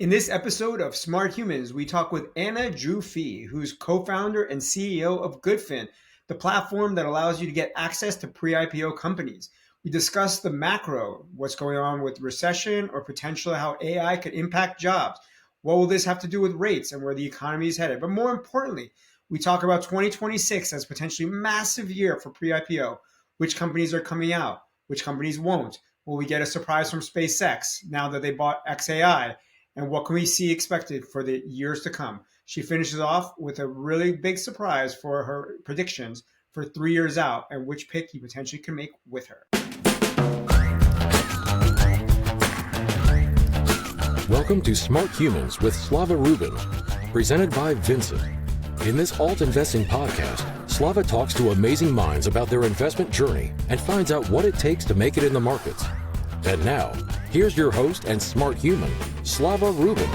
In this episode of Smart Humans, we talk with Joo Fee, who's co-founder and CEO of Goodfin, the platform that allows you to get access to pre-IPO companies. We discuss the macro, what's going on with recession or potentially how AI could impact jobs. What will this have to do with rates and where the economy is headed? But more importantly, we talk about 2026 as potentially massive year for pre-IPO. Which companies are coming out? Which companies won't? Will we get a surprise from SpaceX now that they bought XAI? And what can we see expected for the years to come? She finishes off with a really big surprise for her predictions for 3 years out and which pick you potentially can make with her. Welcome to Smart Humans with Slava Rubin, presented by Vincent. In this alt investing podcast, Slava talks to amazing minds about their investment journey and finds out what it takes to make it in the markets. And now, here's your host and smart human, Slava Rubin.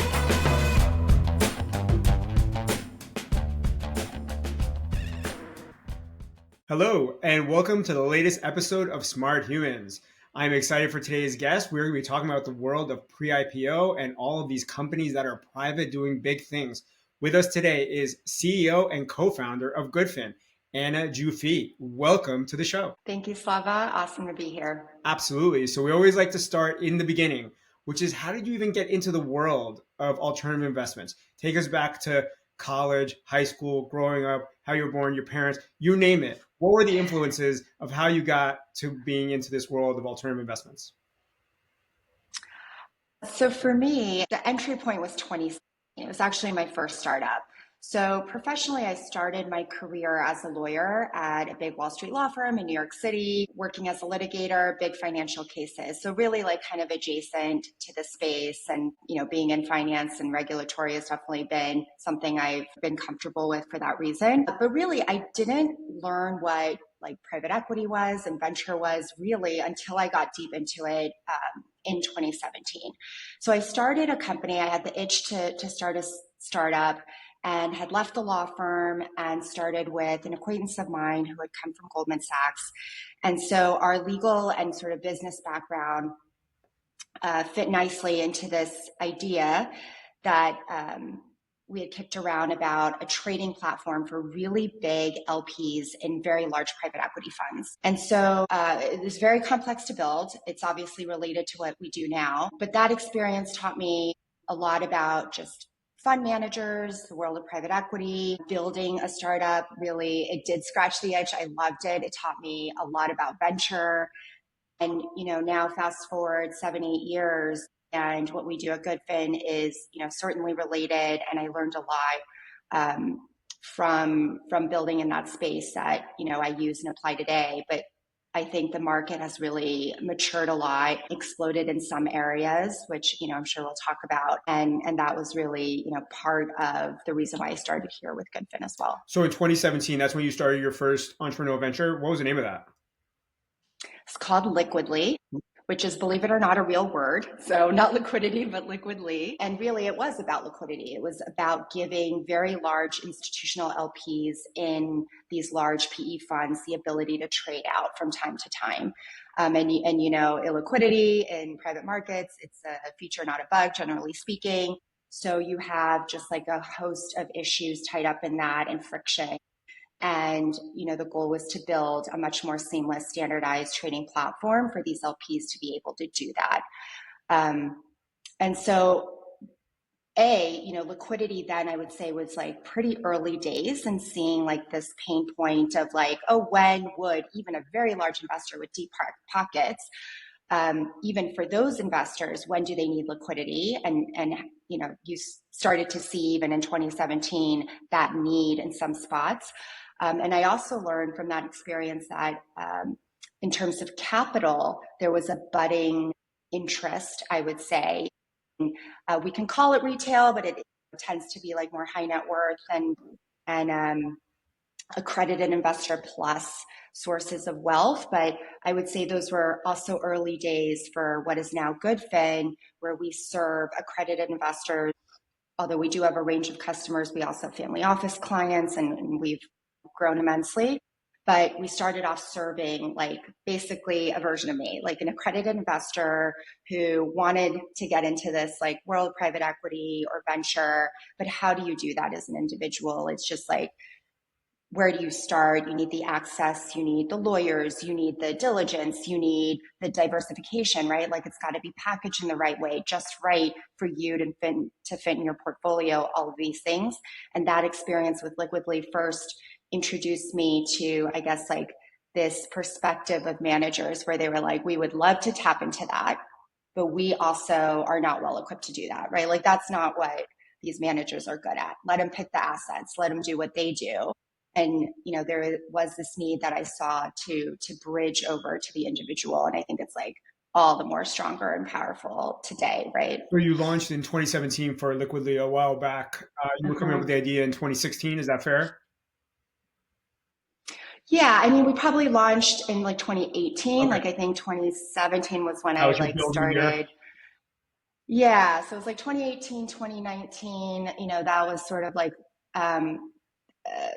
Hello, and welcome to the latest episode of Smart Humans. I'm excited for today's guest. We're going to be talking about the world of pre-IPO and all of these companies that are private doing big things. With us today is CEO and co-founder of Goodfin, Joo Fee. Welcome to the show. Thank you, Slava. Awesome to be here. Absolutely. So we always like to start in the beginning, which is how did you even get into the world of alternative investments? Take us back to college, high school, growing up, how you were born, your parents, you name it. What were the influences of how you got to being into this world of alternative investments? So for me, the entry point was 2016. It was actually my first startup. So professionally, I started my career as a lawyer at a big Wall Street law firm in New York City, working as a litigator, big financial cases. So really like kind of adjacent to the space, and, being in finance and regulatory has definitely been something I've been comfortable with for that reason. But really, I didn't learn what like private equity was and venture was really until I got deep into it in 2017. So I started a company. I had the itch to start a startup, and had left the law firm and started with an acquaintance of mine who had come from Goldman Sachs. And so our legal and sort of business background fit nicely into this idea that we had kicked around about a trading platform for really big LPs in very large private equity funds. And so it was very complex to build. It's obviously related to what we do now, but that experience taught me a lot about just fund managers, the world of private equity, building a startup. Really, it did scratch the itch. I loved it. It taught me a lot about venture. And, now fast forward 7-8 years, and what we do at Goodfin is, certainly related. And I learned a lot from building in that space that, I use and apply today. But I think the market has really matured a lot, exploded in some areas, which, I'm sure we'll talk about. And that was really, part of the reason why I started here with Goodfin as well. So in 2017, that's when you started your first entrepreneurial venture. What was the name of that? It's called Liquidly, which is, believe it or not, a real word. So not liquidity, but liquidly. And really, it was about liquidity. It was about giving very large institutional LPs in these large PE funds the ability to trade out from time to time. And illiquidity in private markets, it's a feature, not a bug, generally speaking. So you have just like a host of issues tied up in that and friction. And, the goal was to build a much more seamless, standardized trading platform for these LPs to be able to do that. And so, liquidity then I would say was like pretty early days, and seeing like this pain point of like, when would even a very large investor with deep pockets, even for those investors, when do they need liquidity? And you started to see even in 2017 that need in some spots. And I also learned from that experience that in terms of capital, there was a budding interest, I would say. We can call it retail, but it tends to be like more high net worth and accredited investor plus sources of wealth. But I would say those were also early days for what is now Goodfin, where we serve accredited investors. Although we do have a range of customers, we also have family office clients, and we've grown immensely. But we started off serving like basically a version of me, like an accredited investor who wanted to get into this like world of private equity or venture. But how do you do that as an individual? It's just like, where do you start? You need the access, you need the lawyers, you need the diligence, you need the diversification, right? Like it's got to be packaged in the right way, just right for you to fit in your portfolio, all of these things. And that experience with Liquidly first introduced me to, I guess, like this perspective of managers where they were like, we would love to tap into that, but we also are not well equipped to do that, right? Like that's not what these managers are good at. Let them pick the assets, let them do what they do. And there was this need that I saw to bridge over to the individual, and I think it's like all the more stronger and powerful today, right? So you launched in 2017 for Liquidly a while back. You were coming up with the idea in 2016. Is that fair? Yeah, I mean, we probably launched in like 2018. Okay. Like I think 2017 was when That I was your like building year? started. Yeah, so it was like 2018, 2019. That was sort of like um, uh,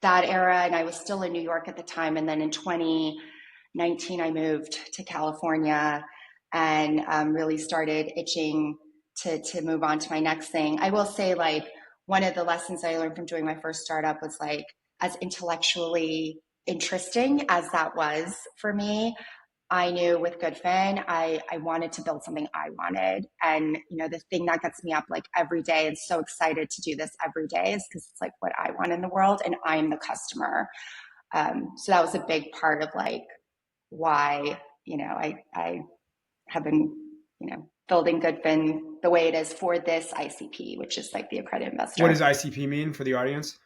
that era, and I was still in New York at the time. And then in 2019, I moved to California and really started itching to move on to my next thing. I will say, like, one of the lessons I learned from doing my first startup was like, as intellectually interesting as that was for me, I knew with Goodfin, I wanted to build something I wanted. And, the thing that gets me up like every day and so excited to do this every day is because it's like what I want in the world and I'm the customer. So that was a big part of like why, I have been, building Goodfin the way it is for this ICP, which is like the accredited investor. What does ICP mean for the audience?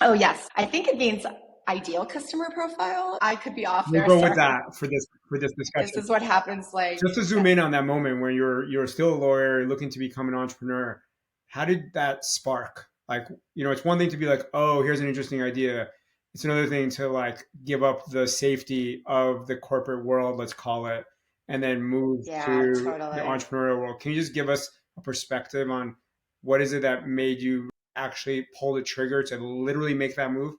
Oh, yes. I think it means ideal customer profile. I could be off there. We'll go Sorry. with that for this discussion. This is what happens. Like, just to zoom in on that moment where you're still a lawyer looking to become an entrepreneur. How did that spark? Like, it's one thing to be like, oh, here's an interesting idea. It's another thing to like give up the safety of the corporate world, let's call it, and then move to totally. the entrepreneurial world. Can you just give us a perspective on what is it that made you actually pull the trigger to literally make that move?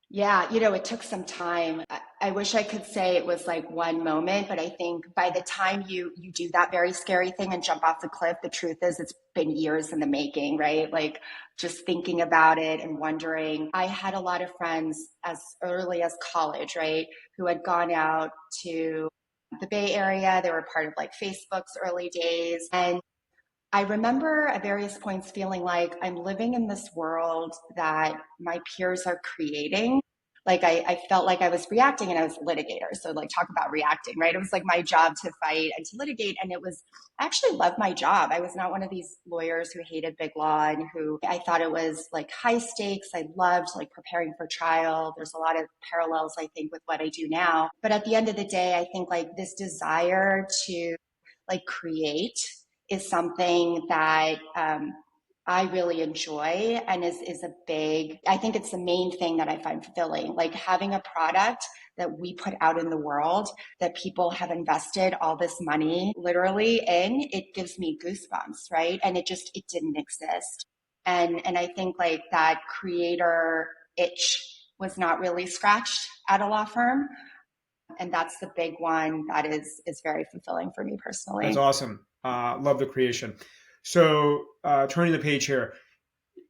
Yeah, it took some time. I wish I could say it was like one moment, but I think by the time you do that very scary thing and jump off the cliff, the truth is it's been years in the making, right? Like just thinking about it and wondering. I had a lot of friends as early as college, right, who had gone out to the Bay Area. They were part of like Facebook's early days. And I remember at various points feeling like I'm living in this world that my peers are creating. Like I felt like I was reacting and I was a litigator. So like talk about reacting, right? It was like my job to fight and to litigate. And I actually loved my job. I was not one of these lawyers who hated big law and who I thought it was like high stakes. I loved like preparing for trial. There's a lot of parallels, I think, with what I do now. But at the end of the day, I think like this desire to like create is something that I really enjoy and is a big, I think it's the main thing that I find fulfilling. Like having a product that we put out in the world that people have invested all this money literally in, it gives me goosebumps, right? And it didn't exist. And I think like that creator itch was not really scratched at a law firm. And that's the big one that is very fulfilling for me personally. That's awesome. Love the creation. So turning the page here,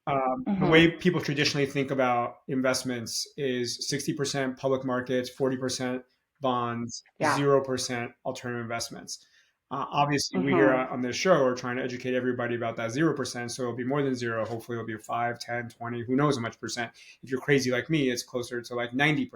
the way people traditionally think about investments is 60% public markets, 40% bonds, 0% alternative investments. Obviously, we here on this show are trying to educate everybody about that 0%. So it'll be more than zero. Hopefully it'll be 5, 10, 20, who knows how much percent. If you're crazy like me, it's closer to like 90%.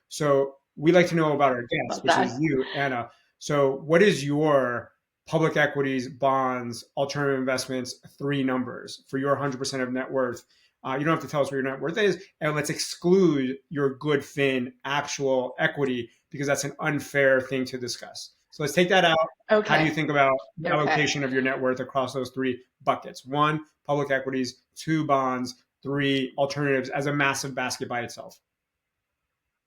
So we like to know about our guests, which is you, Anna. So what is your public equities, bonds, alternative investments, 3 numbers for your 100% of net worth? You don't have to tell us what your net worth is. And let's exclude your Goodfin actual equity because that's an unfair thing to discuss. So let's take that out. Okay. How do you think about the allocation of your net worth across those 3 buckets? 1, public equities, 2, bonds, 3, alternatives as a massive basket by itself.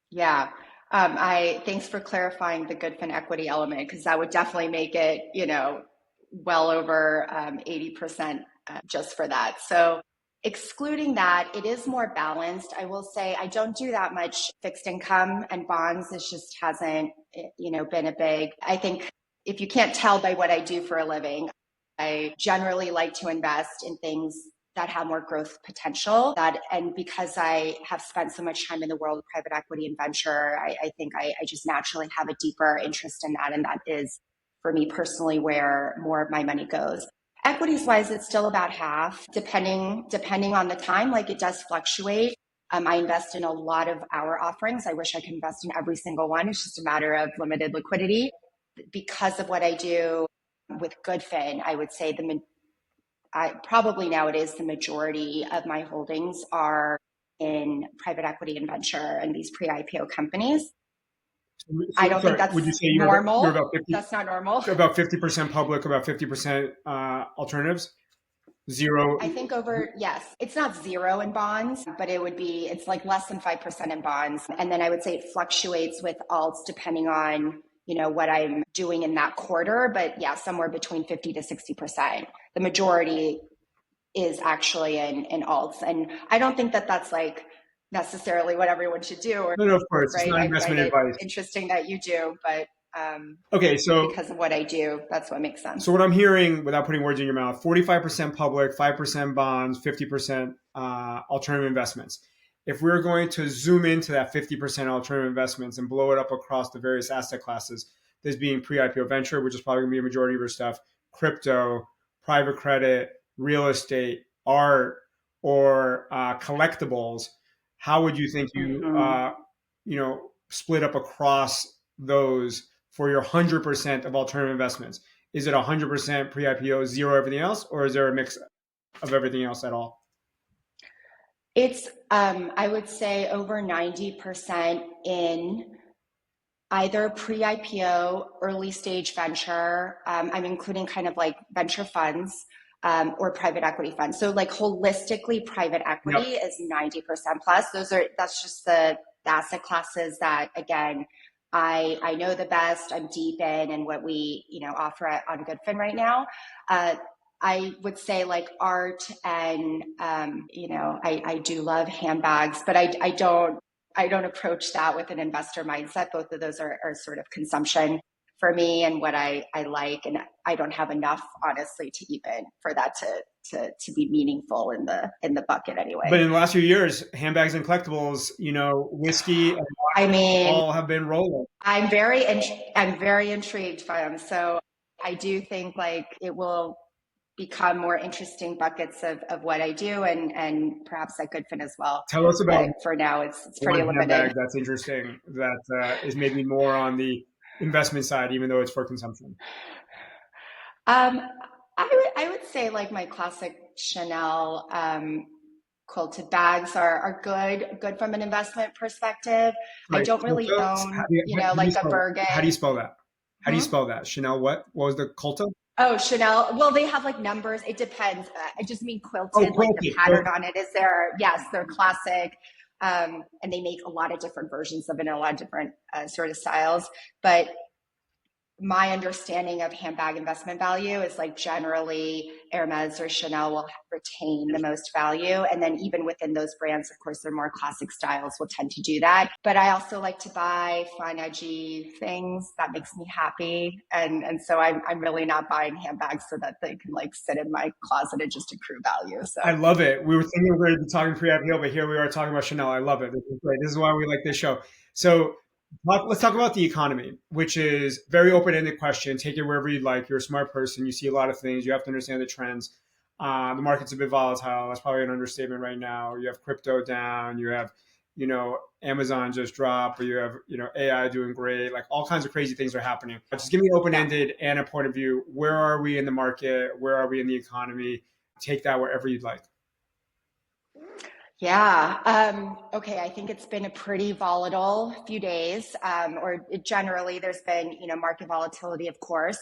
Yeah. Thanks for clarifying the Goodfin equity element, because that would definitely make it, well over 80% just for that. So Excluding that, it is more balanced. I will say I don't do that much fixed income and bonds. It just hasn't, been a big, I think if you can't tell by what I do for a living, I generally like to invest in things that have more growth potential. And because I have spent so much time in the world of private equity and venture, I think I just naturally have a deeper interest in that. And that is, for me personally, where more of my money goes. Equities wise, it's still about half, depending on the time. Like, it does fluctuate. I invest in a lot of our offerings. I wish I could invest in every single one. It's just a matter of limited liquidity. Because of what I do with Goodfin, I would say probably nowadays the majority of my holdings are in private equity and venture and these pre-IPO companies. I don't think that's would you say normal. You're about 50, that's not normal. About 50% public, about 50% alternatives? Zero? I think yes, it's not zero in bonds, but it's like less than 5% in bonds. And then I would say it fluctuates with alts depending on, what I'm doing in that quarter. But yeah, somewhere between 50 to 60%. The majority is actually in alts. And I don't think that that's like necessarily what everyone should do. No, of course. Right? It's not investment advice. Interesting that you do, but okay, so because of what I do, that's what makes sense. So what I'm hearing, without putting words in your mouth, 45% public, 5% bonds, 50% alternative investments. If we're going to zoom into that 50% alternative investments and blow it up across the various asset classes, there's being pre-IPO venture, which is probably going to be a majority of your stuff, crypto, private credit, real estate, art, or collectibles. How would you think you split up across those for your 100% of alternative investments? Is it 100% pre-IPO, zero everything else, or is there a mix of everything else at all? It's, I would say, over 90% in either pre-IPO, early stage venture. I'm including kind of like venture funds or private equity funds. So like holistically, private equity is 90% plus. That's just the asset classes that, again, I know the best, I'm deep in, and what we, offer on Goodfin right now. I would say like art and, I do love handbags, but I don't approach that with an investor mindset. Both of those are sort of consumption for me and what I like. And I don't have enough, honestly, to even for that to be meaningful in the bucket anyway. But in the last few years, handbags and collectibles, whiskey, all have been rolling. I'm very intrigued by them. So I do think like it will become more interesting buckets of what I do and perhaps at Goodfin as well. Tell us about, but for now, it's pretty limited. Handbag that's interesting, that is maybe more on the investment side, even though it's for consumption. I would say like my classic Chanel quilted bags are good from an investment perspective. Right. I don't really own, a Bergen. How do you spell that? How do you spell that? Chanel what? What was the Colta? Oh, Chanel. Well, they have like numbers. It depends. I just mean quilted, like the pattern on it is there. Yes, they're classic. And they make a lot of different versions of it in a lot of different sort of styles. But my understanding of handbag investment value is like generally Hermes or Chanel will retain the most value. And then even within those brands, of course, they're more classic styles will tend to do that. But I also like to buy fun, edgy things that makes me happy. And so I'm really not buying handbags so that they can like sit in my closet and just accrue value. So I love it. We were thinking we were going to be talking pre-IPO, but here we are talking about Chanel. I love it. This is great. This is why we like this show. So let's talk about the economy, which is a very open-ended question. Take it wherever you'd like. You're a smart person. You see a lot of things. You have to understand the trends. The market's a bit volatile. That's probably an understatement right now. You have crypto down. You have, Amazon just dropped, or you have, AI doing great. Like all kinds of crazy things are happening. Just give me an open-ended and a point of view. Where are we in the market? Where are we in the economy? Take that wherever you'd like. Yeah. Okay. I think it's been a pretty volatile few days, or generally there's been, market volatility, of course,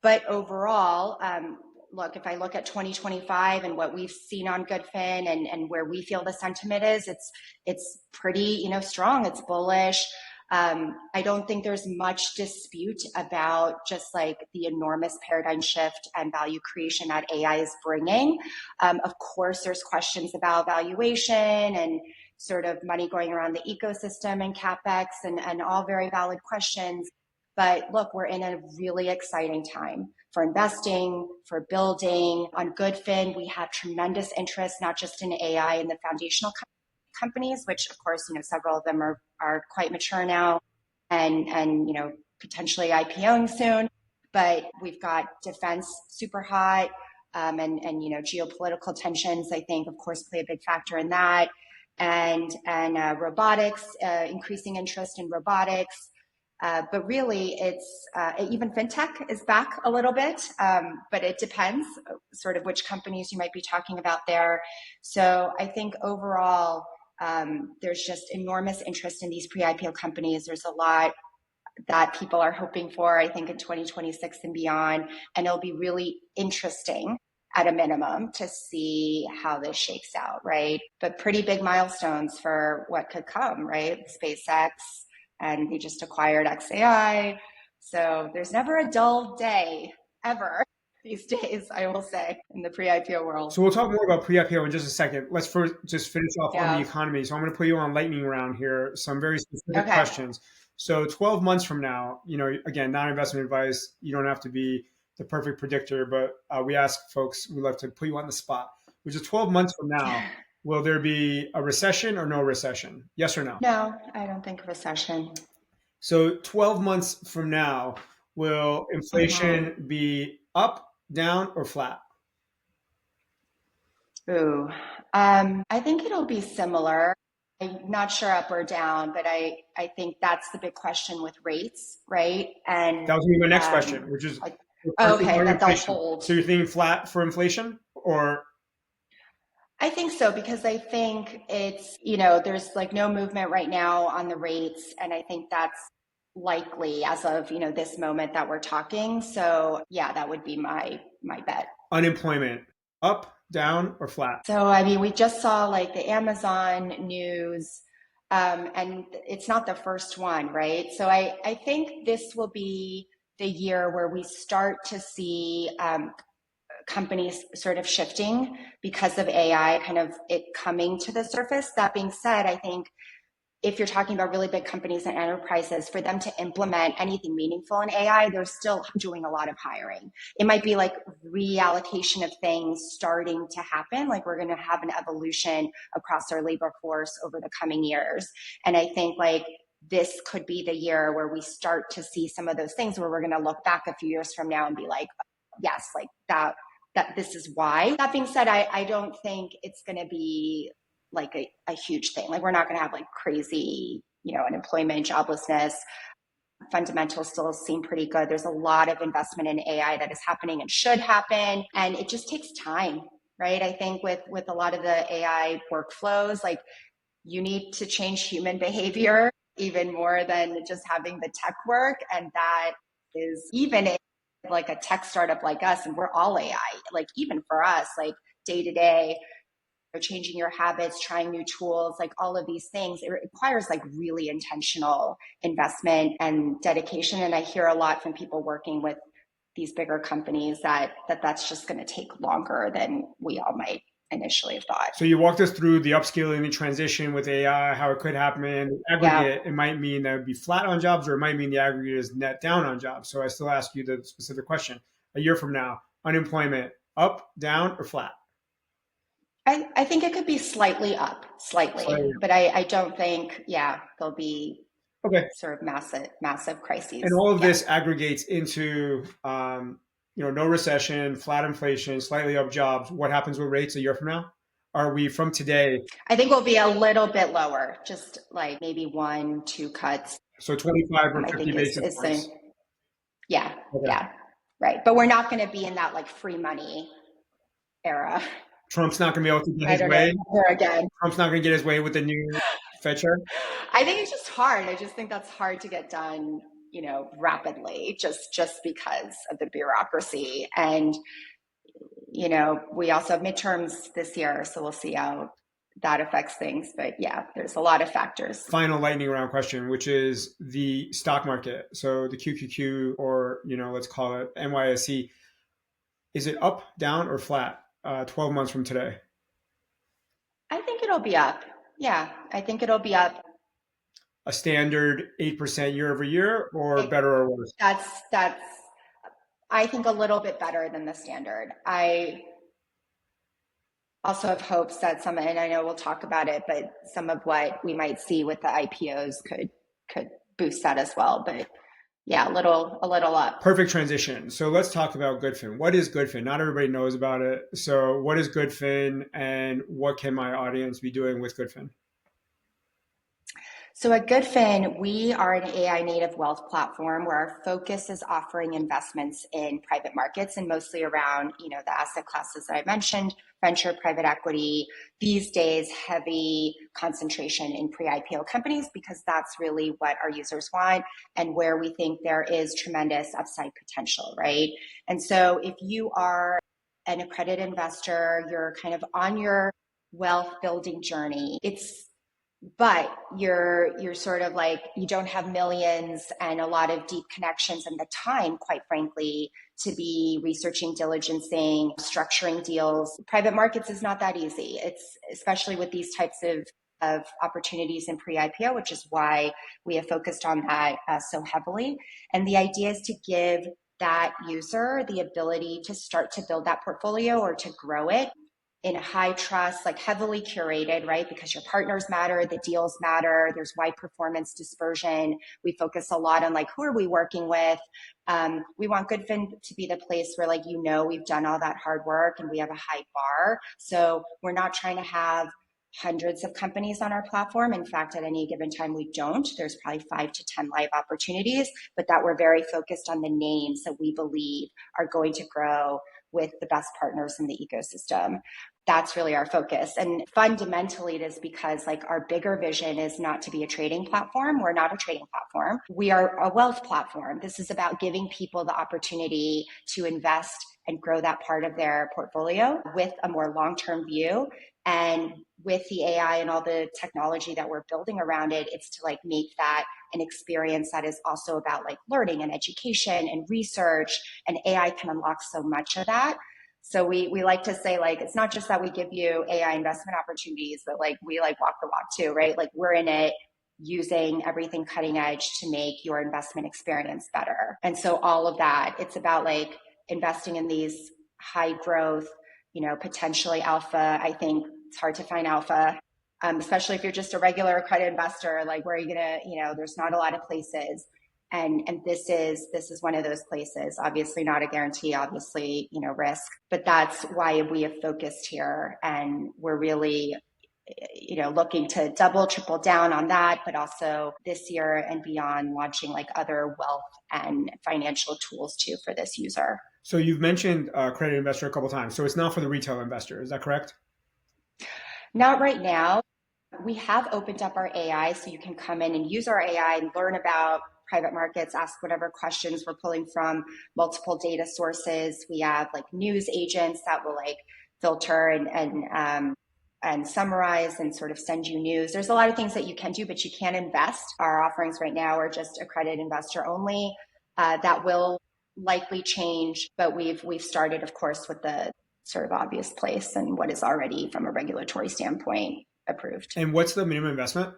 but overall, look, if I look at 2025 and what we've seen on Goodfin and where we feel the sentiment is, it's pretty, strong. It's bullish. I don't think there's much dispute about just like the enormous paradigm shift and value creation that AI is bringing. Of course, there's questions about valuation and sort of money going around the ecosystem and CapEx and all very valid questions. But look, we're in a really exciting time for investing, for building. On Goodfin, we have tremendous interest, not just in AI and the foundational companies, which of course, several of them are quite mature now and potentially IPOing soon. But we've got defense super hot, and geopolitical tensions, I think, of course, play a big factor in that. And robotics, increasing interest in robotics. But really, it's even fintech is back a little bit, but it depends sort of which companies you might be talking about there. So I think overall, there's just enormous interest in these pre-IPO companies. There's a lot that people are hoping for, I think, in 2026 and beyond. And it'll be really interesting at a minimum to see how this shakes out, right? But pretty big milestones for what could come, right? SpaceX, and we just acquired XAI. So there's never a dull day, ever, these days, I will say, in the pre-IPO world. So we'll talk more about pre-IPO in just a second. Let's first just finish off on the economy. So I'm going to put you on lightning round here, some very specific questions. So 12 months from now, again, not investment advice. You don't have to be the perfect predictor, but we ask folks, we love to put you on the spot, which is 12 months from now. Will there be a recession or no recession? Yes or no? No, I don't think a recession. So 12 months from now, will inflation be up, down, or flat? Ooh, I think it'll be similar. I'm not sure up or down, but I think that's the big question with rates, right? And that was going to be my next question, which is that they'll hold. So you're thinking flat for inflation, or? I think so, because I think it's, there's like no movement right now on the rates. And I think that's likely as of, this moment that we're talking. So yeah, that would be my bet. Unemployment, up, down, or flat? So, I mean, we just saw like the Amazon news, and it's not the first one, right? So I think this will be the year where we start to see companies sort of shifting because of AI, kind of it coming to the surface. That being said, I think if you're talking about really big companies and enterprises, for them to implement anything meaningful in AI, they're still doing a lot of hiring. It might be like reallocation of things starting to happen. Like we're going to have an evolution across our labor force over the coming years. And I think like this could be the year where we start to see some of those things where we're going to look back a few years from now and be like, yes, like that this is why. That being said, I don't think it's going to be like a huge thing. Like we're not going to have like crazy, unemployment, joblessness. Fundamentals still seem pretty good. There's a lot of investment in AI that is happening and should happen. And it just takes time, right? I think with a lot of the AI workflows, like you need to change human behavior even more than just having the tech work. And that is even in like a tech startup like us, and we're all AI, like even for us, like day to day, changing your habits, trying new tools, like all of these things, it requires like really intentional investment and dedication. And I hear a lot from people working with these bigger companies that's just going to take longer than we all might initially have thought. So you walked us through the upskilling, the transition with AI, how it could happen. Aggregate, It might mean that it would be flat on jobs, or it might mean the aggregate is net down on jobs. So I still ask you the specific question. A year from now, unemployment, up, down, or flat? I think it could be slightly up, but I don't think, there'll be sort of massive crises. And all of this aggregates into, no recession, flat inflation, slightly up jobs. What happens with rates a year from now? Are we from today? I think we'll be a little bit lower, just like maybe 1-2 cuts. So 25 or 50 basis points. Yeah, right. But we're not going to be in that like free money era. Trump's not going to be able to get his way again. Trump's not going to get his way with the new Fed chair. I think it's just hard. I just think that's hard to get done, rapidly, just because of the bureaucracy. And, we also have midterms this year, so we'll see how that affects things. But yeah, there's a lot of factors. Final lightning round question, which is the stock market. So the QQQ, or let's call it NYSE, is it up, down, or flat 12 months from today? I think it'll be up. Yeah, I think it'll be up. A standard 8% year over year, or better or worse? That's I think a little bit better than the standard. I also have hopes that some, and I know we'll talk about it, but some of what we might see with the IPOs could boost that as well. But yeah, a little up. Perfect transition. So let's talk about Goodfin. What is Goodfin? Not everybody knows about it. So what is Goodfin, and what can my audience be doing with Goodfin? So at Goodfin, we are an AI native wealth platform where our focus is offering investments in private markets and mostly around, the asset classes that I mentioned, venture, private equity, these days, heavy concentration in pre-IPO companies, because that's really what our users want and where we think there is tremendous upside potential, right? And so if you are an accredited investor, you're kind of on your wealth building journey, but you're sort of like, you don't have millions and a lot of deep connections and the time, quite frankly, to be researching, diligencing, structuring deals. Private markets is not that easy. It's especially with these types of opportunities in pre-IPO, which is why we have focused on that so heavily. And the idea is to give that user the ability to start to build that portfolio or to grow it in a high trust, like heavily curated, right? Because your partners matter, the deals matter, there's wide performance dispersion. We focus a lot on who are we working with? We want Goodfin to be the place where we've done all that hard work and we have a high bar. So we're not trying to have hundreds of companies on our platform. In fact, at any given time, we don't. There's probably 5 to 10 live opportunities, but that we're very focused on the names that we believe are going to grow with the best partners in the ecosystem. That's really our focus. And fundamentally, it is because our bigger vision is not to be a trading platform. We're not a trading platform. We are a wealth platform. This is about giving people the opportunity to invest and grow that part of their portfolio with a more long-term view. And with the AI and all the technology that we're building around it, it's to make that an experience that is also about learning and education and research, and AI can unlock so much of that. So we like to say it's not just that we give you AI investment opportunities, but we walk the walk too, right? We're in it using everything cutting edge to make your investment experience better. And so all of that, it's about investing in these high growth, potentially alpha. I think it's hard to find alpha, especially if you're just a regular accredited investor. Where are you gonna, there's not a lot of places. And this is one of those places. Obviously not a guarantee, obviously, risk, but that's why we have focused here. And we're really, looking to double, triple down on that, but also this year and beyond launching other wealth and financial tools too for this user. So you've mentioned accredited investor a couple of times. So it's not for the retail investor. Is that correct? Not right now. We have opened up our AI so you can come in and use our AI and learn about private markets, ask whatever questions. We're pulling from multiple data sources. We have news agents that will filter and summarize and sort of send you news. There's a lot of things that you can do, but you can't invest. Our offerings right now are just accredited investor only. That will likely change, but we've started, of course, with the sort of obvious place and what is already from a regulatory standpoint approved. And what's the minimum investment?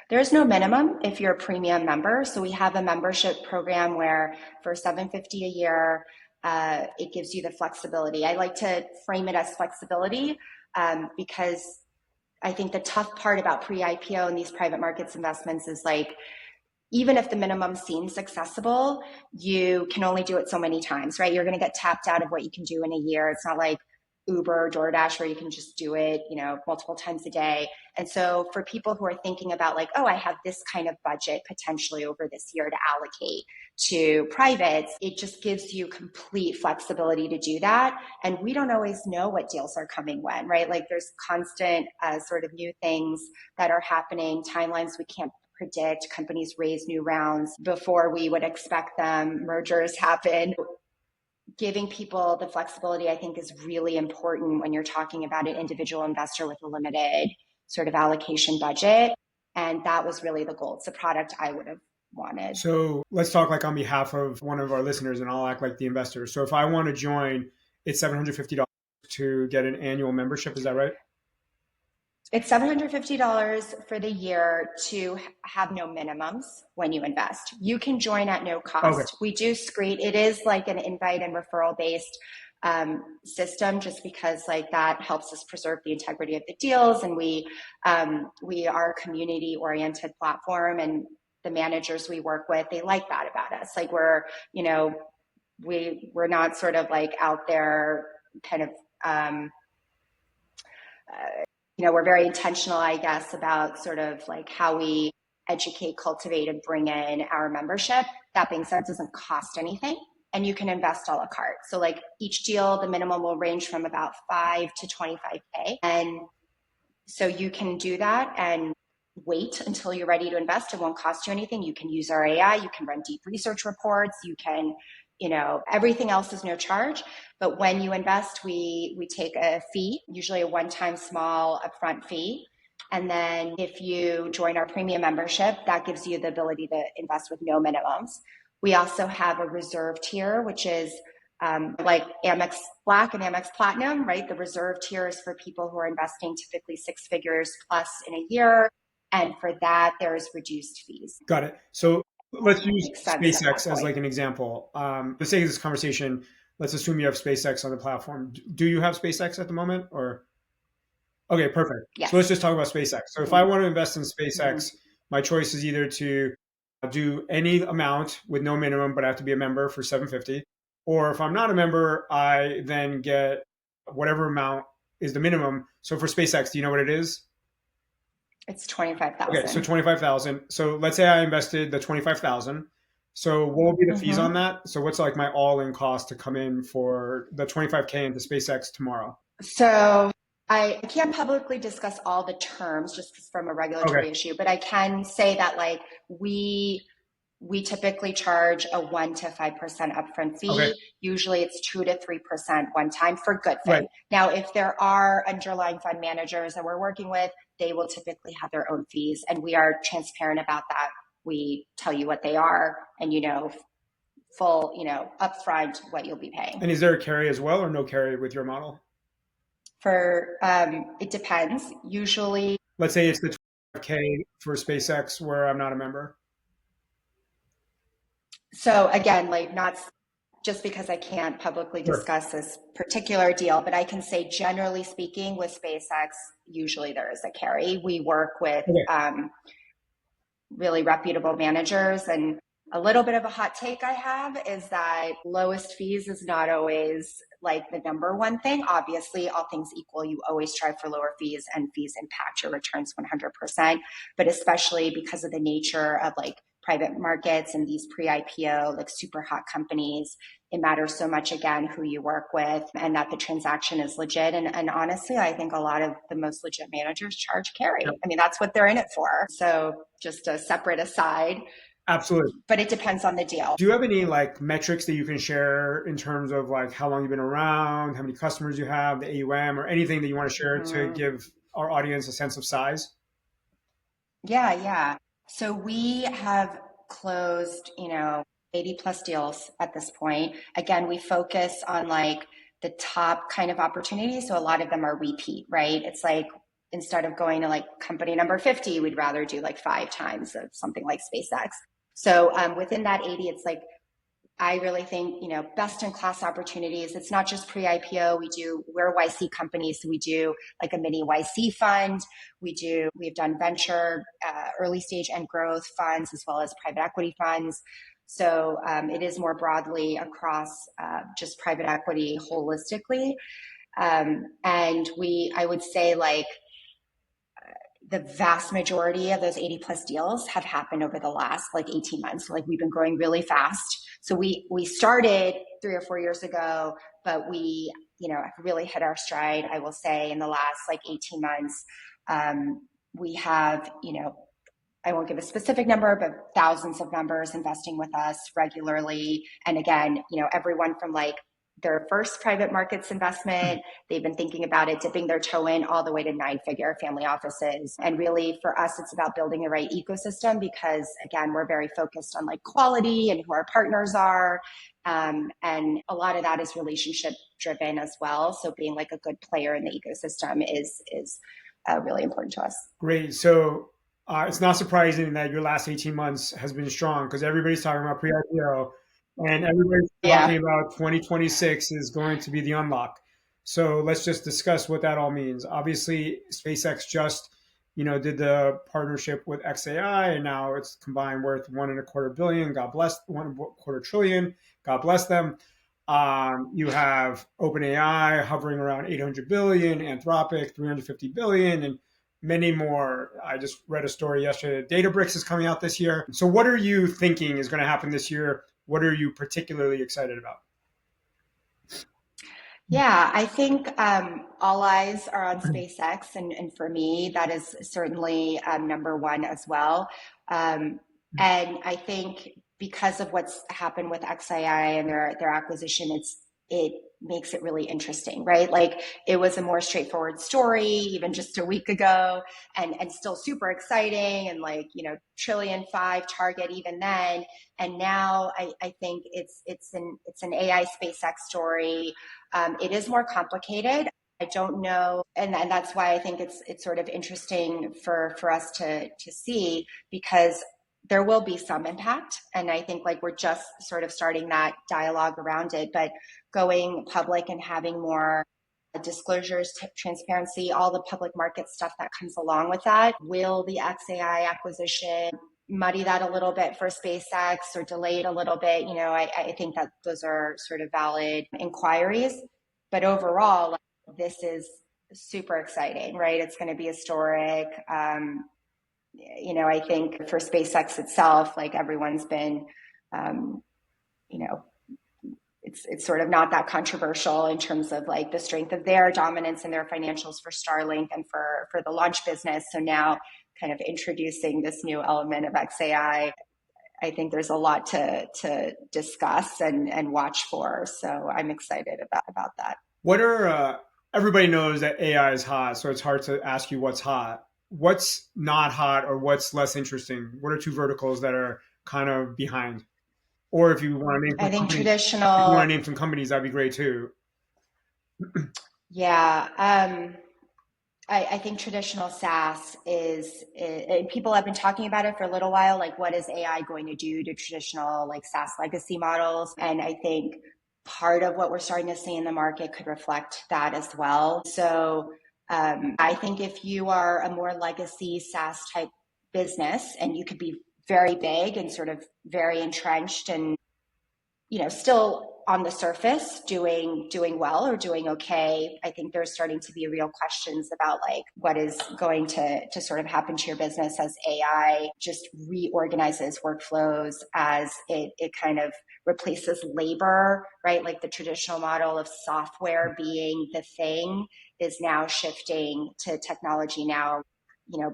There's no minimum if you're a premium member. So we have a membership program where for $750 a year, it gives you the flexibility. I like to frame it as flexibility because I think the tough part about pre-IPO and these private markets investments is even if the minimum seems accessible, you can only do it so many times, right? You're going to get tapped out of what you can do in a year. It's not like Uber or DoorDash where you can just do it, multiple times a day. And so for people who are thinking about I have this kind of budget potentially over this year to allocate to privates, it just gives you complete flexibility to do that. And we don't always know what deals are coming when, right? There's constant sort of new things that are happening, timelines we can't predict. Companies raise new rounds before we would expect them. Mergers happen. giving people the flexibility, I think, is really important when you're talking about an individual investor with a limited sort of allocation budget. And that was really the goal. It's a product I would have wanted. So let's talk like on behalf of one of our listeners, and I'll act like the investor. So if I want to join, it's $750 to get an annual membership. Is that right? It's $750 for the year to have no minimums when you invest. You can join at no cost. Okay. We do screen. It is like an invite and referral based system, just because like that helps us preserve the integrity of the deals. And we are a community oriented platform, and the managers we work with, they like that about us. Like we're not sort of like out there kind of, we're very intentional, I guess, about sort of like how we educate, cultivate, and bring in our membership. That being said, it doesn't cost anything, and you can invest a la carte. So like each deal, the minimum will range from about 5 to 25K. And so you can do that and wait until you're ready to invest. It won't cost you anything. You can use our AI, you can run deep research reports, you can, everything else is no charge. But when you invest, we take a fee, usually a one-time small upfront fee. And then if you join our premium membership, that gives you the ability to invest with no minimums. We also have a reserve tier, which is like Amex Black and Amex Platinum, right? The reserve tier is for people who are investing typically 6 figures plus in a year. And for that, there's reduced fees. Got it. So let's use SpaceX as like an example. For the sake of this conversation, let's assume you have SpaceX on the platform. Do you have SpaceX at the moment, or? Okay, perfect. Yes. So let's just talk about SpaceX. So if I want to invest in SpaceX, my choice is either to do any amount with no minimum, but I have to be a member for $750. Or if I'm not a member, I then get whatever amount is the minimum. So for SpaceX, do you know what it is? It's 25,000. Okay, so 25,000. So let's say I invested the 25,000. So what will be the fees on that? So what's like my all-in cost to come in for the 25K into SpaceX tomorrow? So I can't publicly discuss all the terms just from a regulatory issue, but I can say that like we typically charge a 1 to 5% upfront fee. Okay. Usually it's 2 to 3% one time for Goodfin. Right. Now, if there are underlying fund managers that we're working with, they will typically have their own fees, and we are transparent about that. We tell you what they are, and full, upfront what you'll be paying. And is there a carry as well, or no carry with your model? It depends. Usually, let's say it's the 25K for SpaceX where I'm not a member. So again, like not just because I can't publicly discuss this particular deal, but I can say generally speaking with SpaceX, usually there is a carry. We work with really reputable managers, and a little bit of a hot take I have is that lowest fees is not always like the number one thing. Obviously, all things equal, you always strive for lower fees, and fees impact your returns 100%. But especially because of the nature of like private markets and these pre-IPO, like super hot companies, it matters so much, again, who you work with and that the transaction is legit. And honestly, I think a lot of the most legit managers charge carry. I mean, that's what they're in it for. So just a separate aside. Absolutely. But it depends on the deal. Do you have any like metrics that you can share in terms of like how long you've been around, how many customers you have, the AUM, or anything that you want to share to give our audience a sense of size? Yeah. So we have closed, 80 plus deals at this point. Again, we focus on like the top kind of opportunities. So a lot of them are repeat, right? It's like instead of going to like company number 50, we'd rather do like 5 times of something like SpaceX. So within that 80, it's like, I really think, best in class opportunities. It's not just pre-IPO. We're a YC company. So we do like a mini YC fund. We've done venture, early stage and growth funds, as well as private equity funds. So it is more broadly across just private equity holistically. And I would say like, the vast majority of those 80 plus deals have happened over the last like 18 months. So like we've been growing really fast. So we started 3 or 4 years ago, but we, really hit our stride, I will say, in the last like 18 months. We have, I won't give a specific number, but thousands of members investing with us regularly. And again, everyone from like their first private markets investment. They've been thinking about it, dipping their toe in all the way to 9-figure family offices. And really for us, it's about building the right ecosystem because again, we're very focused on like quality and who our partners are. And a lot of that is relationship driven as well. So being like a good player in the ecosystem is really important to us. Great. So it's not surprising that your last 18 months has been strong because everybody's talking about pre-IPO and everybody's talking about 2026 is going to be the unlock. So let's just discuss what that all means. Obviously, SpaceX just, did the partnership with XAI, and now it's combined worth $1.25 billion. God bless, $1.25 trillion. God bless them. You have OpenAI hovering around 800 billion, Anthropic 350 billion, and many more. I just read a story yesterday. Databricks is coming out this year. So what are you thinking is going to happen this year? What are you particularly excited about? Yeah, I think all eyes are on SpaceX, and for me, that is certainly number one as well. And I think because of what's happened with XAI and their acquisition, it makes it really interesting, right? Like it was a more straightforward story even just a week ago, and still super exciting, and like $1.5 trillion target even then. And now I think it's an AI SpaceX story. It is more complicated. I don't know, and that's why I think it's sort of interesting for us to see, because there will be some impact, and I think like we're just sort of starting that dialogue around it. But going public and having more disclosures, transparency, all the public market stuff that comes along with that. Will the XAI acquisition muddy that a little bit for SpaceX or delay it a little bit? I think that those are sort of valid inquiries. But overall, this is super exciting, right? It's going to be historic. I think for SpaceX itself, like everyone's been, it's sort of not that controversial in terms of like the strength of their dominance and their financials for Starlink and for the launch business. So now kind of introducing this new element of XAI, I think there's a lot to discuss and watch for. So I'm excited about that. What are, everybody knows that AI is hot, so it's hard to ask you what's hot. What's not hot or what's less interesting? What are two verticals that are kind of behind? Or if you want to name some I think companies, traditional. if you want to name some companies, that'd be great too. Yeah. I think traditional SaaS is, people have been talking about it for a little while. Like, what is AI going to do to traditional like SaaS legacy models? And I think part of what we're starting to see in the market could reflect that as well. So I think if you are a more legacy SaaS type business and you could be very big and sort of very entrenched and, still on the surface doing well or doing okay, I think there's starting to be real questions about like what is going to sort of happen to your business as AI just reorganizes workflows, as it kind of replaces labor, right? Like the traditional model of software being the thing is now shifting to technology now,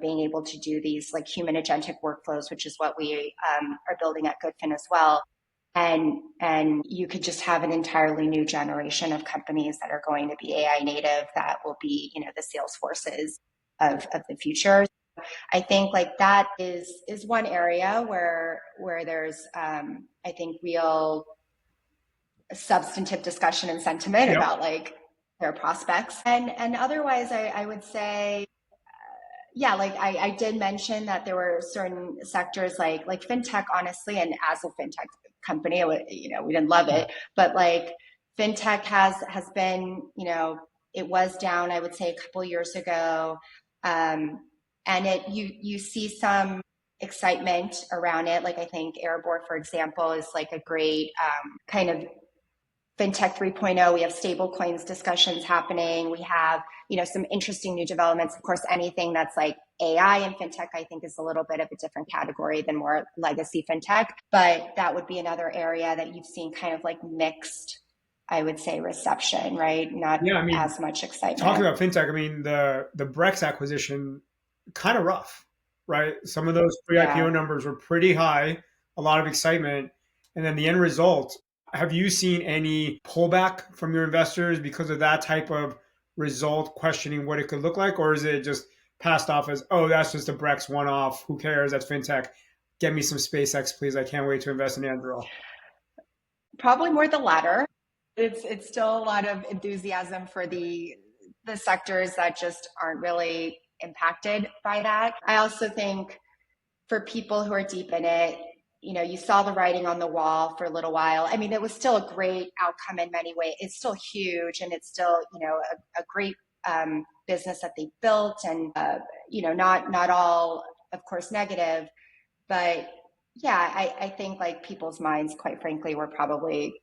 being able to do these like human agentic workflows, which is what we are building at Goodfin as well. And you could just have an entirely new generation of companies that are going to be AI native that will be, the Salesforces of the future. I think like that is one area where there's I think real substantive discussion and sentiment about like their prospects. And otherwise I would say, like I did mention that there were certain sectors like fintech, honestly, and as a fintech company, we didn't love it, but like fintech has been, it was down, I would say a couple of years ago. And you see some excitement around it. Like I think Airbor, for example, is like a great kind of fintech 3.0. We have stable coins discussions happening. We have, some interesting new developments. Of course, anything that's like AI and fintech, I think is a little bit of a different category than more legacy fintech. But that would be another area that you've seen kind of like mixed, I would say, reception, right? Not as much excitement. Talking about fintech, the Brex acquisition, kind of rough, right? Some of those pre-IPO numbers were pretty high, a lot of excitement. And then the end result, Have you seen any pullback from your investors because of that type of result, questioning what it could look like? Or is it just passed off as, oh, that's just a Brex one-off. Who cares? That's fintech. Get me some SpaceX, please. I can't wait to invest in Andrew. Probably more the latter. It's still a lot of enthusiasm for the sectors that just aren't really impacted by that. I also think for people who are deep in it, you saw the writing on the wall for a little while. I mean, it was still a great outcome in many ways. It's still huge, and it's still, a great business that they built, and not all, of course, negative, but yeah, I think like people's minds, quite frankly, were probably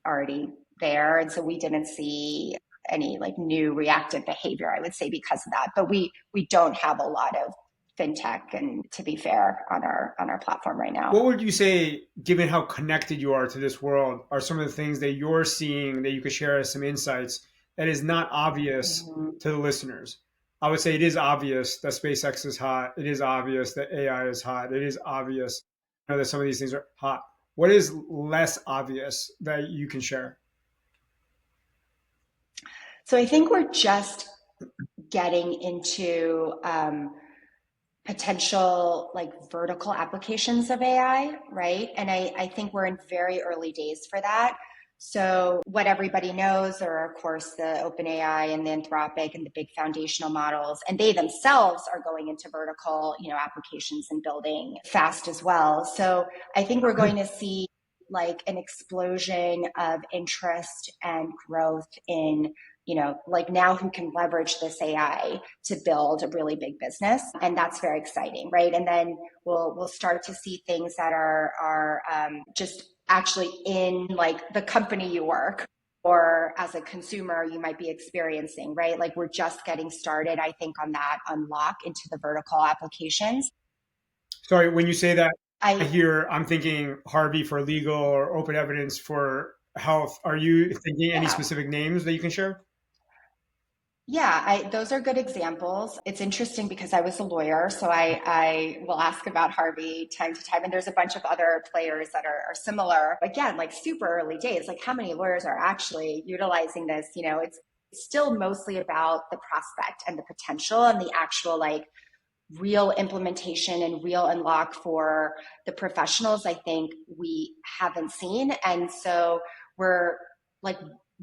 already there, and so we didn't see any like new reactive behavior, I would say, because of that. But we don't have a lot of fintech, and to be fair, on our platform right now. What would you say, given how connected you are to this world, are some of the things that you're seeing that you could share as some insights that is not obvious to the listeners? I would say it is obvious that SpaceX is hot. It is obvious that AI is hot. It is obvious that some of these things are hot. What is less obvious that you can share? So I think we're just getting into potential like vertical applications of AI, right? And I think we're in very early days for that. So what everybody knows are, of course, the OpenAI and the Anthropic and the big foundational models, and they themselves are going into vertical, applications and building fast as well. So I think we're going to see like an explosion of interest and growth in, like now who can leverage this AI to build a really big business. And that's very exciting, right? And then we'll start to see things that are just actually in like the company you work, or as a consumer you might be experiencing, right? Like we're just getting started, I think, on that unlock into the vertical applications. Sorry, when you say that, I'm thinking Harvey for legal or open evidence for health. Are you thinking any specific names that you can share? Yeah, those are good examples. It's interesting because I was a lawyer, so I will ask about Harvey time to time. And there's a bunch of other players that are similar. Again, like super early days, like how many lawyers are actually utilizing this? It's still mostly about the prospect and the potential and the actual like real implementation and real unlock for the professionals. I think we haven't seen. And so we're like,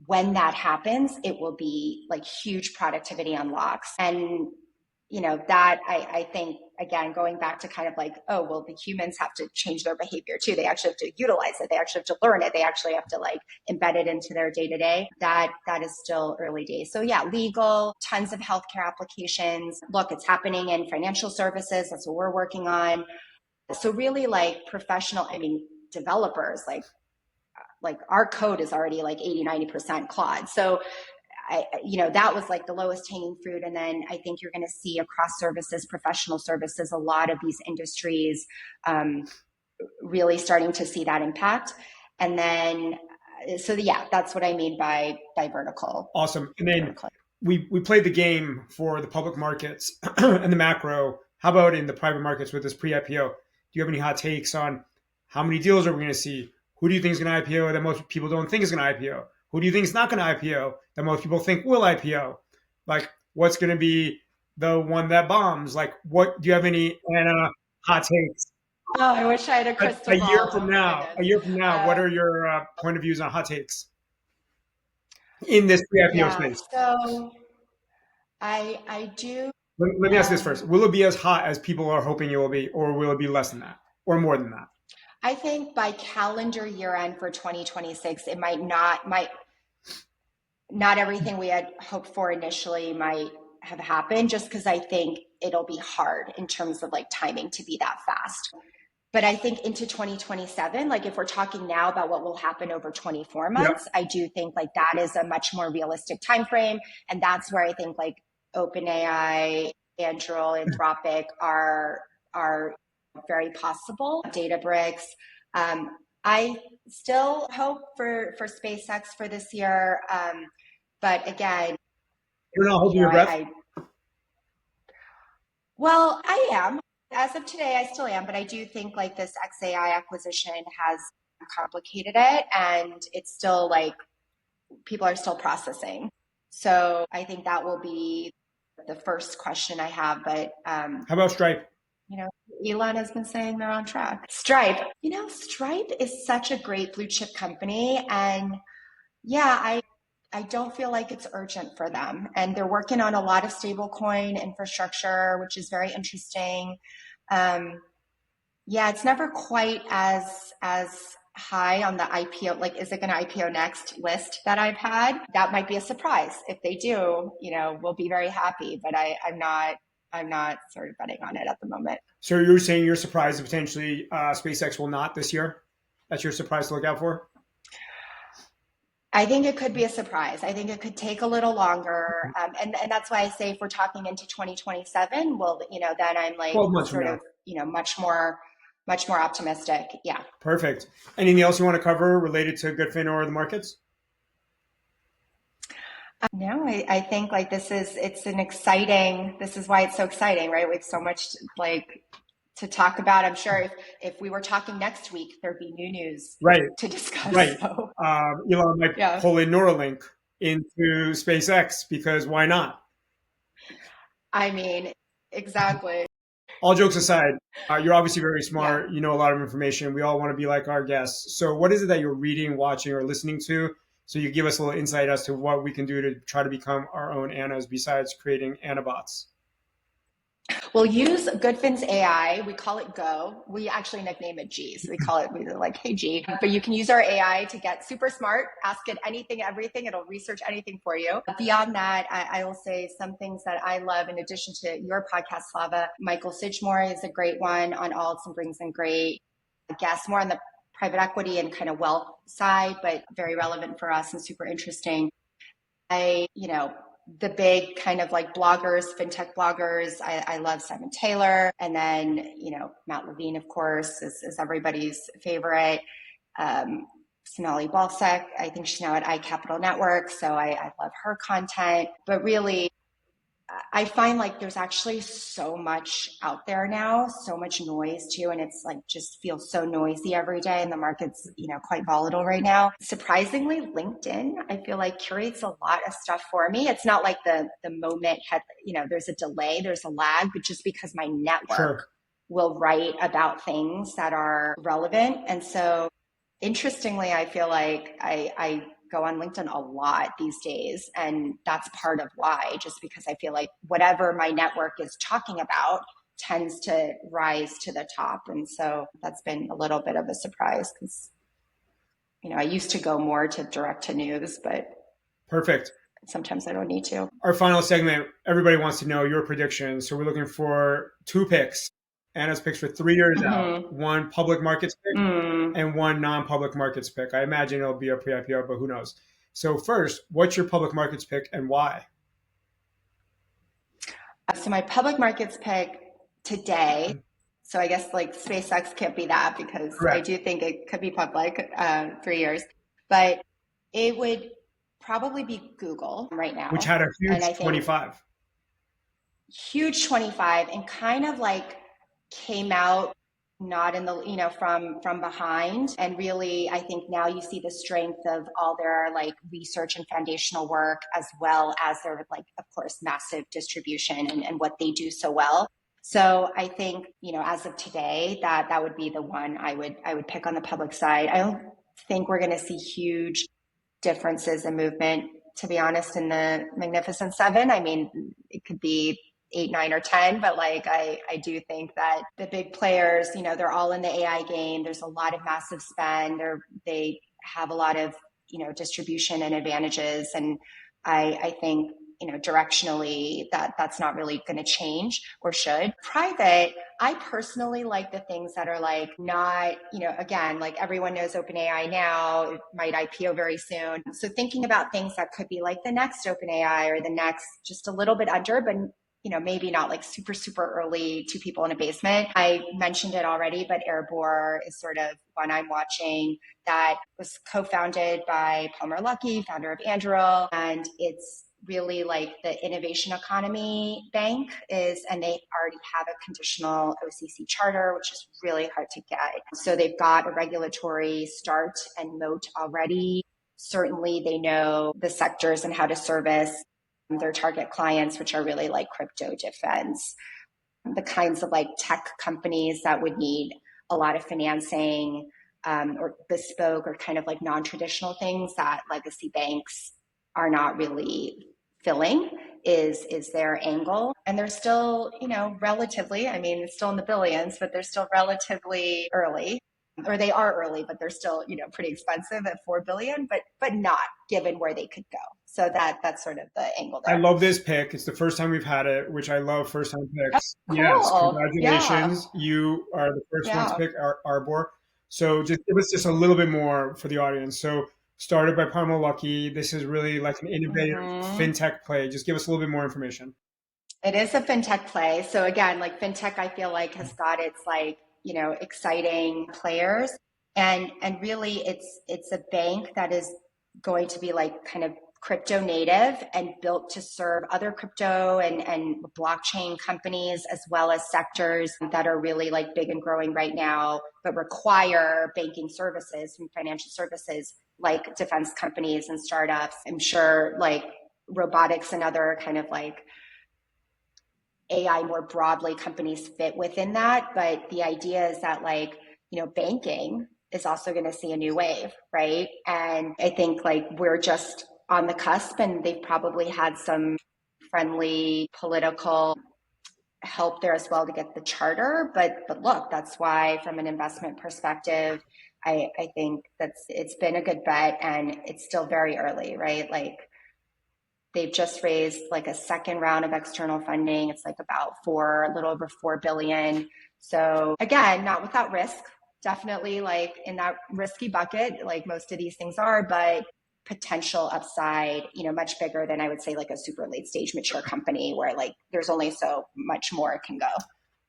when that happens, it will be like huge productivity unlocks. And, that I think, again, going back to kind of like, oh, well, the humans have to change their behavior too. They actually have to utilize it. They actually have to learn it. They actually have to like embed it into their day to day. That is still early days. So yeah, legal, tons of healthcare applications. Look, it's happening in financial services. That's what we're working on. So really like professional, developers, like our code is already like 80-90% Claude. So that was like the lowest hanging fruit. And then I think you're going to see across services, professional services, a lot of these industries really starting to see that impact. And then, so yeah, that's what I mean by vertical. Awesome. And then we played the game for the public markets and the macro. How about in the private markets with this pre-IPO? Do you have any hot takes on how many deals are we going to see? Who do you think is going to IPO that most people don't think is going to IPO? Who do you think is not going to IPO that most people think will IPO? Like, what's going to be the one that bombs? Like, what do you have any hot takes? Oh, I wish I had a crystal ball. A year from now, what are your point of views on hot takes in this pre-IPO space? So I do. Let me ask this first. Will it be as hot as people are hoping it will be, or will it be less than that, or more than that? I think by calendar year end for 2026, it might not everything we had hoped for initially might have happened, just because I think it'll be hard in terms of like timing to be that fast. But I think into 2027, like if we're talking now about what will happen over 24 months, I do think like that is a much more realistic time frame. And that's where I think like OpenAI, Anthropic are very possible. Databricks. I still hope for SpaceX for this year. But again, you're not holding your breath? Well, I am. As of today, I still am, but I do think like this XAI acquisition has complicated it, and it's still like people are still processing. So I think that will be the first question I have. But how about Stripe? Elon has been saying they're on track. Stripe, Stripe is such a great blue chip company, and yeah, I don't feel like it's urgent for them. And they're working on a lot of stablecoin infrastructure, which is very interesting. Yeah, it's never quite as high on the IPO, like is it going to IPO next list that I've had. That might be a surprise. If they do, we'll be very happy, but I'm not sort of betting on it at the moment. So you're saying you're surprised that potentially SpaceX will not this year? That's your surprise to look out for? I think it could be a surprise. I think it could take a little longer. And that's why I say if we're talking into 2027, well, then I'm like sort of, much more optimistic. Yeah. Perfect. Anything else you want to cover related to Goodfin or the markets? No, I think like this is why it's so exciting, right? We have so much to talk about. I'm sure if we were talking next week, there'd be new news to discuss. Right. So. Elon might pull in Neuralink into SpaceX because why not? I mean, exactly. All jokes aside, you're obviously very smart. You know a lot of information. We all want to be like our guests. So what is it that you're reading, watching, or listening to? So you give us a little insight as to what we can do to try to become our own Annas besides creating Annabots. We'll use Goodfin's AI. We call it Go. We actually nickname it G. So we're like, hey, G. But you can use our AI to get super smart, ask it anything, everything. It'll research anything for you. Beyond that, I will say some things that I love in addition to your podcast, Slava. Michael Sidgmore is a great one on alts and brings in great guests, more on the private equity and kind of wealth side, but very relevant for us and super interesting. The big kind of like bloggers, fintech bloggers. I love Simon Taylor. And then, Matt Levine, of course, is everybody's favorite. Sonali Balsek, I think she's now at iCapital Network. So I love her content. But really, I find like there's actually so much out there now, so much noise too. And it's like just feels so noisy every day. And the market's, quite volatile right now. Surprisingly, LinkedIn, I feel like curates a lot of stuff for me. It's not like the moment there's a delay, there's a lag, but just because my network will write about things that are relevant. And so interestingly, I feel like I go on LinkedIn a lot these days. And that's part of why, just because I feel like whatever my network is talking about tends to rise to the top. And so that's been a little bit of a surprise because, I used to go more to direct to news, but perfect. Sometimes I don't need to. Our final segment, everybody wants to know your predictions. So we're looking for 2 picks. Anna's picks for 3 years out. 1 public markets pick and 1 non-public markets pick. I imagine it'll be a pre-IPO, but who knows? So first, what's your public markets pick and why? So my public markets pick today, so I guess like SpaceX can't be that because I do think it could be public 3 years, but it would probably be Google right now. Which had a huge 25. Huge 25 and kind of like came out not in the, from behind. And really, I think now you see the strength of all their like research and foundational work, as well as their like, of course, massive distribution and what they do so well. So I think, as of today, that would be the one I would pick on the public side. I don't think we're going to see huge differences in movement, to be honest, in the Magnificent Seven. I mean, it could be 8, 9, or 10, but like I do think that the big players, they're all in the AI game. There's a lot of massive spend. They have a lot of distribution and advantages, and I think directionally that's not really going to change or should. Private, I personally like the things that are like not, again, like everyone knows OpenAI now, it might IPO very soon. So thinking about things that could be like the next OpenAI or the next just a little bit under, but maybe not like super, super early 2 people in a basement. I mentioned it already, but Airbor is sort of one I'm watching that was co-founded by Palmer Luckey, founder of Anduril. And it's really like the innovation economy bank is, and they already have a conditional OCC charter, which is really hard to get. So they've got a regulatory start and moat already. Certainly they know the sectors and how to service their target clients, which are really like crypto defense, the kinds of like tech companies that would need a lot of financing, or bespoke or kind of like non-traditional things that legacy banks are not really filling is their angle. And they're still, relatively, I mean, it's still in the billions, but they're still relatively early. Or they are early, but they're still, pretty expensive at 4 billion, but not given where they could go. So that's sort of the angle there. I love this pick. It's the first time we've had it, which I love first time picks. Cool. Yes, congratulations. Yeah. You are the first one to pick Arbor. So just give us just a little bit more for the audience. So started by Parmo Lucky. This is really like an innovative fintech play. Just give us a little bit more information. It is a fintech play. So again, like fintech, I feel like has got its like, exciting players. And really it's a bank that is going to be like kind of crypto native and built to serve other crypto and blockchain companies, as well as sectors that are really like big and growing right now, but require banking services and financial services like defense companies and startups. I'm sure like robotics and other kind of like AI more broadly companies fit within that. But the idea is that like, banking is also going to see a new wave, right? And I think like we're just on the cusp, and they've probably had some friendly political help there as well to get the charter. But look, that's why from an investment perspective, I think it's been a good bet, and it's still very early, right? Like they've just raised like a second round of external funding. It's like about a little over 4 billion. So again, not without risk, definitely like in that risky bucket, like most of these things are, but potential upside, much bigger than I would say like a super late stage mature company where like there's only so much more it can go.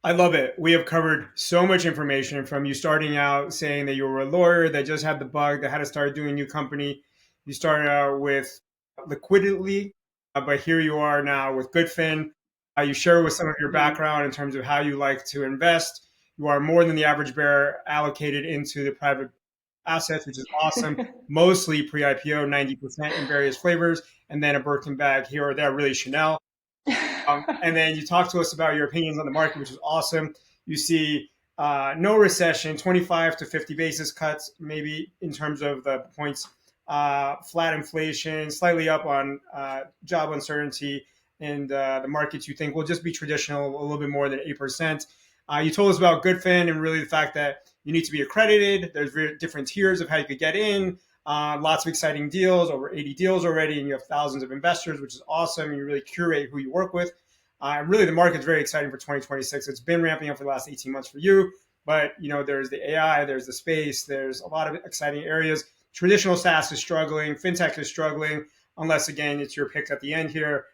I love it. We have covered so much information, from you starting out saying that you were a lawyer that just had the bug that had to start doing a new company. You started out with liquidity, but here you are now with Goodfin. You share with some of your background in terms of how you like to invest. You are more than the average bear allocated into the private assets, which is awesome. Mostly pre-IPO, 90% in various flavors, and then a Birkin bag here or there, really Chanel. And then you talk to us about your opinions on the market, which is awesome. You see no recession, 25 to 50 basis cuts, maybe in terms of the points, flat inflation, slightly up on job uncertainty, and the markets you think will just be traditional, a little bit more than 8%. You told us about Goodfin and really the fact that you need to be accredited. There's different tiers of how you could get in. Lots of exciting deals, over 80 deals already, and you have thousands of investors, which is awesome. And you really curate who you work with. Really, the market's very exciting for 2026. It's been ramping up for the last 18 months for you. But, there's the AI, there's the space, there's a lot of exciting areas. Traditional SaaS is struggling. Fintech is struggling, unless, again, it's your picks at the end here.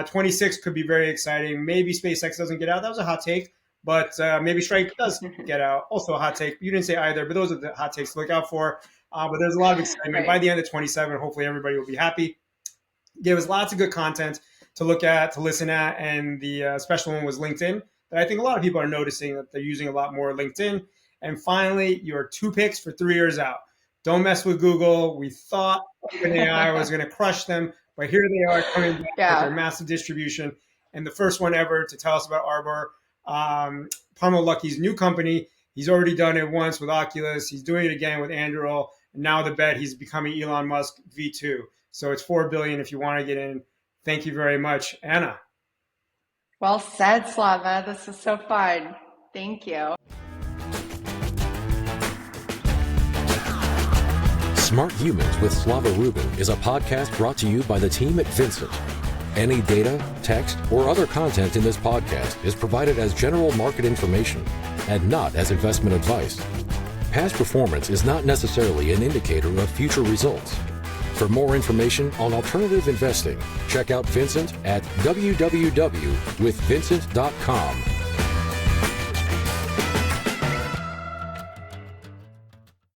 26 could be very exciting. Maybe SpaceX doesn't get out. That was a hot take. But maybe Stripe does get out. Also a hot take. You didn't say either, but those are the hot takes to look out for. But there's a lot of excitement. Right. By the end of 27, hopefully everybody will be happy. Gave us lots of good content to look at, to listen at. And the special one was LinkedIn. That I think a lot of people are noticing that they're using a lot more LinkedIn. And finally, your 2 picks for 3 years out. Don't mess with Google. We thought OpenAI was going to crush them, but here they are coming back with their massive distribution. And the first one ever to tell us about Arbor, Parmo Lucky's new company. He's already done it once with Oculus. He's doing it again with Anduril. And now the bet, he's becoming Elon Musk V2. So it's 4 billion if you want to get in. Thank you very much, Anna. Well said, Slava. This is so fun. Thank you. Smart Humans with Slava Rubin is a podcast brought to you by the team at Vincent. Any data, text, or other content in this podcast is provided as general market information and not as investment advice. Past performance is not necessarily an indicator of future results. For more information on alternative investing, check out Vincent at www.withvincent.com.